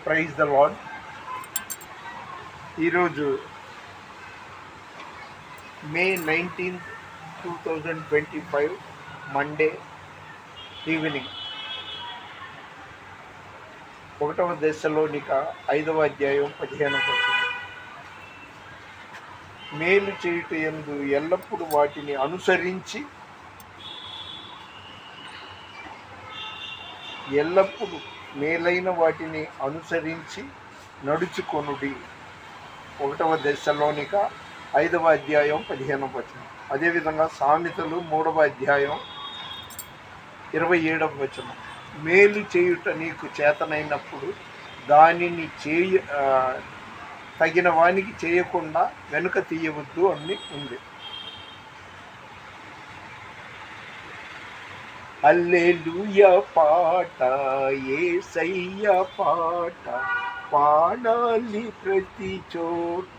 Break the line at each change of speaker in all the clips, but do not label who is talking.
Praise the lord. ఈరోజు మే 19, 2025 Monday evening. 1వ దశలోనిక 5వ అధ్యాయం 15వ వచనం. మేలు చేయుట యందు ఎల్లప్పుడూ వాటిని అనుసరించి ఎల్లప్పుడూ మేలైన వాటిని అనుసరించి నడుచుకొనుడి. 1వ దశలోనిక 5వ అధ్యాయం 15వ వచనం. అదేవిధంగా సామెతలు 3వ అధ్యాయం 27వ వచనం. మేలు చేయుట నీకు చేతనైనప్పుడు దానిని తగిన వానికి చేయకుండా వెనుక తీయవద్దు అని ఉంది. హల్లెలూయా పాట, యేసయ్య పాట పాడాలి ప్రతి చోట,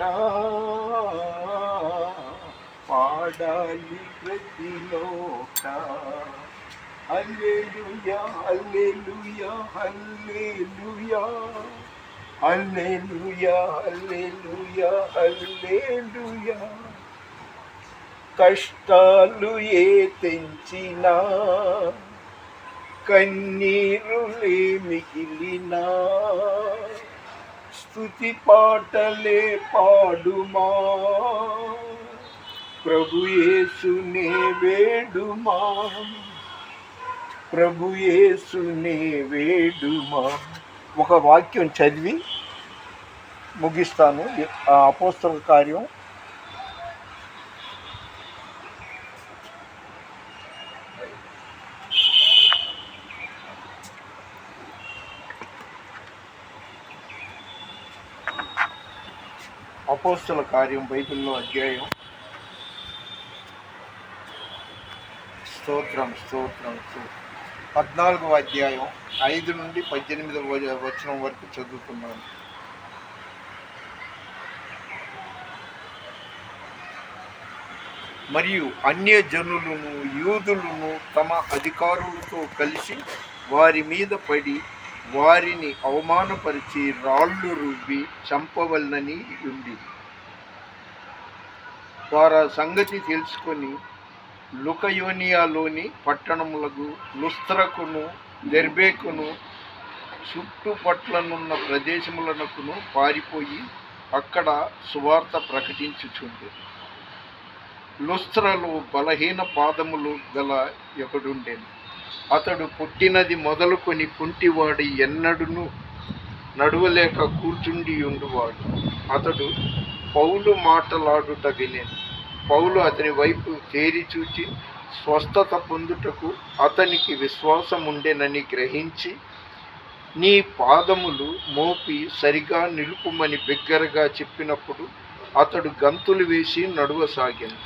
పాడాలి ప్రతి నోట. హల్లెలూయా హల్లెలూయా హల్లెలూయా హల్లెలూయా హల్లెలూయా హల్లెలూయా. కష్టాలు ఏ తెంచినా, కన్నీరులే మిగిలినా, స్తుతి పాటలే పాడుమా, ప్రభు యేసునే వేడుమా, ప్రభు యేసునే వేడుమా. ఒక వాక్యం చదివి ముగిస్తాను. అపోస్తల కార్యం 1 బైబిల్లో అధ్యాయం స్తోత్రం 14వ అధ్యాయం 5 నుండి 18వ వచనం వరకు చదువుతున్నాను. మరియు అన్యజనులను యూదులను తమ అధికారులతో కలిసి వారి మీద పడి వారిని అవమానపరిచి రాళ్ళు రువ్వి చంపవలనని ఉంది. వారు ఆ సంగతి తెలుసుకొని లుకయోనియాలోని పట్టణములకు లుస్త్రకును దెర్బేకును చుట్టుపట్లనున్న ప్రదేశములకును పారిపోయి అక్కడ సువార్త ప్రకటించుచుంది. లుస్త్రలో బలహీన పాదములు గల ఒకడుండెను. అతడు పుట్టినది మొదలుకొని కుంటివాడి, ఎన్నడూను నడవలేక కూర్చుండి ఉండువాడు. అతడు పౌలు మాటలాడుట వినెను. పౌలు అతని వైపు తేరి చూచి స్వస్థత పొందుటకు అతనికి విశ్వాసం ఉండెనని గ్రహించి, నీ పాదములు మోపి సరిగా నిలుపుమని బిగ్గరగా చెప్పినప్పుడు అతడు గంతులు వేసి నడువసాగాను.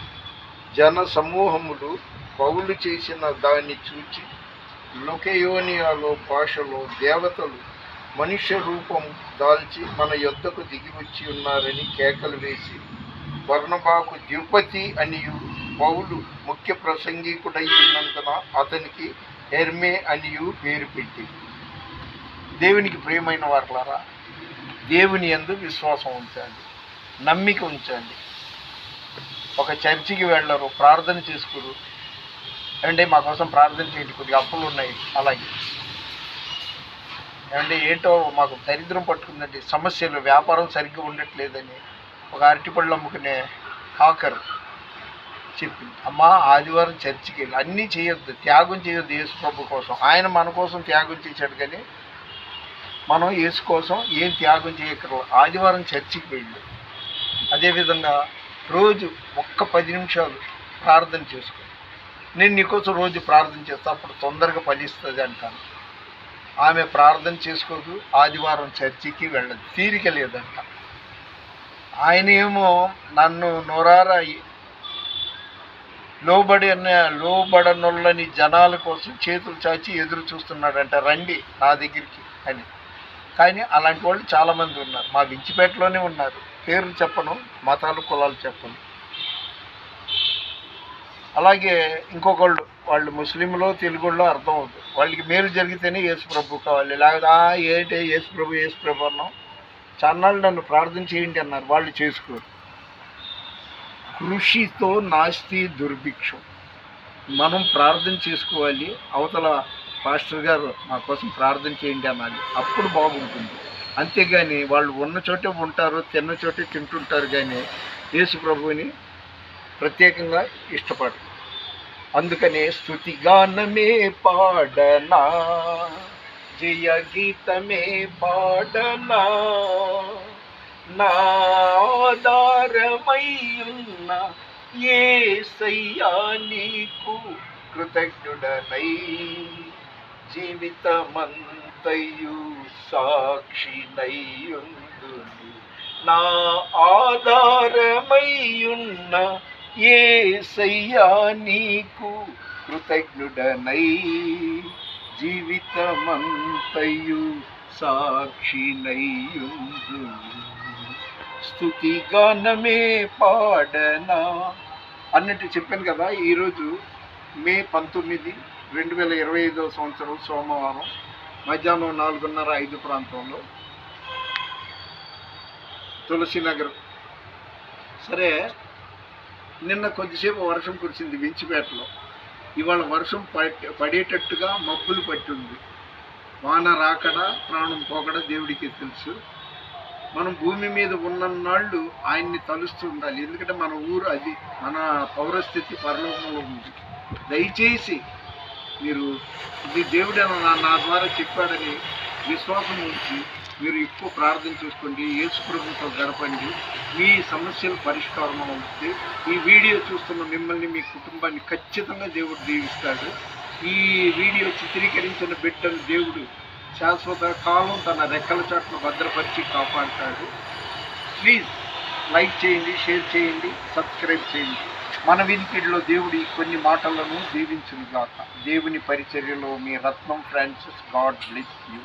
జన సమూహములు పౌలు చేసిన దాన్ని చూచి లుకయోనియాలో భాషలో దేవతలు మనుష్య రూపం దాల్చి మన యొద్దకు దిగి వచ్చి ఉన్నారని కేకలు వేసి బర్నబాకు ద్యుపతి అనియు, పౌలు ముఖ్య ప్రసంగికుడై ఉన్నందున అతనికి హెర్మే అనియు పేరు పెట్టి. దేవునికి ప్రియమైన వారలారా, దేవుని యందు విశ్వాసం ఉంచండి, నమ్మిక ఉంచండి. ఒక చర్చికి వెళ్ళరు, ప్రార్థన చేసుకోరు, అంటే మా కోసం ప్రార్థన చేయండి, కొద్దిగా అప్పులు ఉన్నాయి, అలాగే అంటే ఏంటో మాకు దరిద్రం పట్టుకుందండి, సమస్యలు, వ్యాపారం సరిగ్గా ఉండట్లేదని ఒక అరటిపళ్ళు అమ్ముకునే హాకర్ చెప్పింది. అమ్మా, ఆదివారం చర్చికి వెళ్ళి అన్నీ చేయొద్దు, త్యాగం చేయొద్దు యేసు ప్రభు కోసం. ఆయన మన కోసం త్యాగం చేశాడు, కానీ మనం యేసు కోసం ఏం త్యాగం చేయక్కర్లేదు. ఆదివారం చర్చికి వెళ్ళు. అదేవిధంగా రోజు 10 నిమిషాలు ప్రార్థన చేసుకో. నేను నీకోసం రోజు ప్రార్థన చేస్తా, అప్పుడు తొందరగా ఫలిస్తుంది అంటాను. ఆమె ప్రార్థన చేసుకోదు, ఆదివారం చర్చికి వెళ్ళదు, తీరిక లేదంట. ఆయన ఏమో నన్ను నోరారా లోబడనొల్లని జనాల కోసం చేతులు చాచి ఎదురు చూస్తున్నాడంట, రండి నా దగ్గరికి అని. కానీ అలాంటి వాళ్ళు చాలామంది ఉన్నారు, మా వించిపేటలోనే ఉన్నారు. పేర్లు చెప్పను, మతాలు కులాలు చెప్పను. అలాగే ఇంకొకళ్ళు వాళ్ళు ముస్లింలో తెలుగులో అర్థం అవుతుంది. వాళ్ళకి మేలు జరిగితేనే యేసు ప్రభు కావాలి, లేకపోతే ఏంటి యేసు ప్రభు అన్నాం. చాన్నాళ్ళు నన్ను ప్రార్థన చేయండి అన్నారు, వాళ్ళు చేసుకోరు. కృషితో నాస్తి దుర్భిక్షం. మనం ప్రార్థన చేసుకోవాలి, అవతల పాస్టర్ గారు మా కోసం ప్రార్థన చేయండి అనాలి, అప్పుడు బాగుంటుంది. అంతేగాని వాళ్ళు ఉన్న చోటే ఉంటారు, తిన్న చోటే తింటుంటారు, కానీ యేసు ప్రభువుని ప్రత్యేకంగా ఇష్టపడరు. అందుకనే స్తుతిగానమే పాడనా, జయ గీతమే పాడనా, నాధారమయ్యున్న యేసయ్యా నీకు కృతజ్ఞుడనై, జీవితమంతయు సాక్షినయ్యుందును. నా ఆధారమయ్యున్న యేసయ్యా నీకు కృతజ్ఞుడనై, జీవితమంతయు సాక్షినయ్యుందును. స్తుతిగానమే పాడనా అన్నట్టు చెప్పాను కదా. ఈరోజు మే 19, 2025 సంవత్సరం సోమవారం మధ్యాహ్నం 4:30-5 ప్రాంతంలో తులసినగర్. సరే, నిన్న కొద్దిసేపు వర్షం కురిసింది వించిపేటలో. ఇవాళ వర్షం పడేటట్టుగా మబ్బులు పట్టింది. వాన రాకడా ప్రాణం పోకడా దేవుడికి తెలుసు. మనం భూమి మీద ఉన్నన్నాళ్ళు ఆయన్ని తలుస్తూ ఉండాలి, ఎందుకంటే మన ఊరు అది, మన పౌరస్థితి పరలోకంలో ఉంది. దయచేసి మీరు ఇది దేవుడు నా ద్వారా చెప్పాడని విశ్వాసం ఉంచి మీరు ఎక్కువ ప్రార్థన చేసుకోండి, యేసు ప్రభుతో గడపండి, మీ సమస్యలు పరిష్కారం అవుతుంది. ఈ వీడియో చూస్తున్న మిమ్మల్ని, మీ కుటుంబాన్ని ఖచ్చితంగా దేవుడు దీవిస్తాడు. ఈ వీడియో చిత్రీకరించిన బిడ్డను దేవుడు శాశ్వత కాలం తన రెక్కల చాటును భద్రపరిచి కాపాడుతాడు. ప్లీజ్ లైక్ చేయండి, షేర్ చేయండి, సబ్స్క్రైబ్ చేయండి. మన వినికిడిలో దేవుడి కొన్ని మాటలను దీవించునుగాక. దేవుని పరిచర్యలో మీ రత్నం ఫ్రాన్సిస్. God bless you.